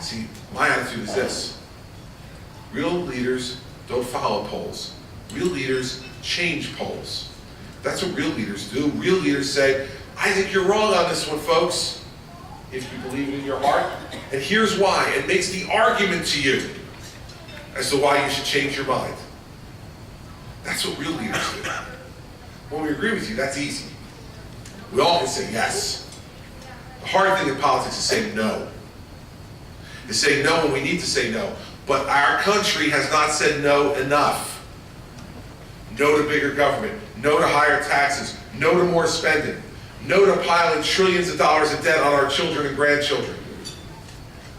See, my attitude is this. Real leaders don't follow polls. Real leaders change polls. That's what real leaders do. Real leaders say, I think you're wrong on this one, folks, if you believe it in your heart. And here's why. It makes the argument to you as to why you should change your mind. That's what real leaders do. When we agree with you, that's easy. We all can say yes. The hard thing in politics is saying no. Is saying no when we need to say no. But our country has not said no enough. No to bigger government. No to higher taxes. No to more spending. No to piling trillions of dollars of debt on our children and grandchildren.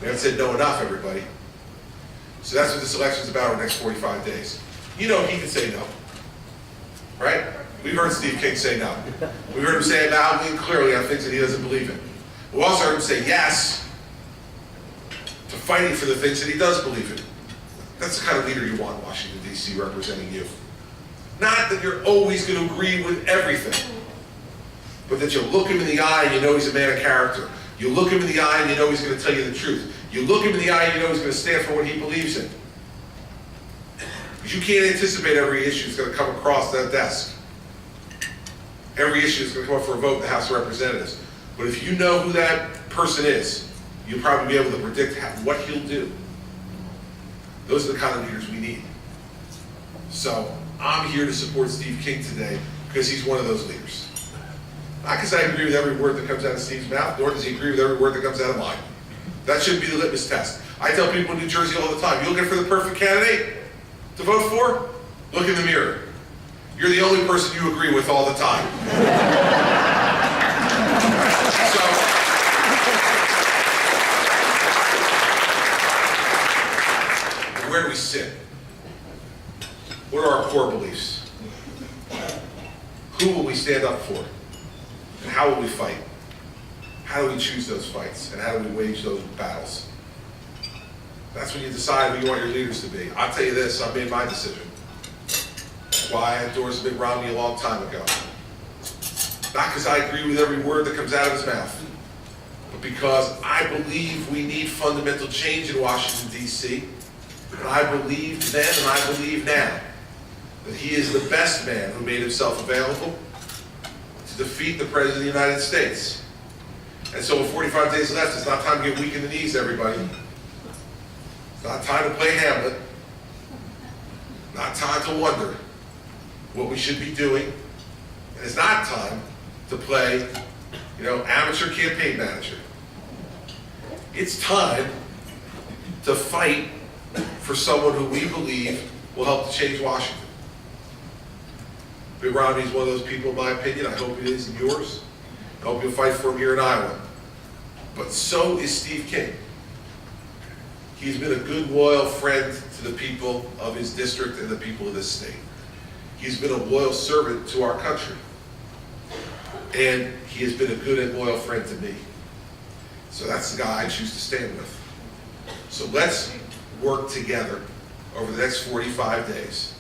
We haven't said no enough, everybody. So that's what this election's about over the next 45 days. You know he can say no. Right? We've heard Steve King say no. We've heard him say it loudly and clearly on things that he doesn't believe in. We also heard him say yes to fighting for the things that he does believe in. That's the kind of leader you want in Washington, D.C. representing you. Not that you're always going to agree with everything, but that you look him in the eye and you know he's a man of character. You look him in the eye and you know he's going to tell you the truth. You look him in the eye and you know he's going to stand for what he believes in. Because you can't anticipate every issue that's going to come across that desk. Every issue is going to come up for a vote in the House of Representatives. But if you know who that person is, you'll probably be able to predict what he'll do. Those are the kind of leaders we need. So I'm here to support Steve King today because he's one of those leaders. Not because I agree with every word that comes out of Steve's mouth, nor does he agree with every word that comes out of mine. That shouldn't be the litmus test. I tell people in New Jersey all the time, you're looking for the perfect candidate to vote for? Look in the mirror. You're the only person you agree with all the time. So, where do we sit? What are our core beliefs? Who will we stand up for? And how will we fight? How do we choose those fights? And how do we wage those battles? That's when you decide who you want your leaders to be. I'll tell you this, I made my decision. That's why I endorsed Mitt Romney a long time ago. Not because I agree with every word that comes out of his mouth, but because I believe we need fundamental change in Washington, D.C. And I believed then and I believe now that he is the best man who made himself available to defeat the President of the United States. And so with 45 days left, it's not time to get weak in the knees, everybody. It's not time to play Hamlet. Not time to wonder what we should be doing. And it's not time to play, amateur campaign manager. It's time to fight for someone who we believe will help to change Washington. Mitt Romney is one of those people, in my opinion. I hope it is in yours. I hope you'll fight for him here in Iowa. But so is Steve King. He's been a good, loyal friend to the people of his district and the people of this state. He's been a loyal servant to our country. And he has been a good and loyal friend to me. So that's the guy I choose to stand with. So let's work together over the next 45 days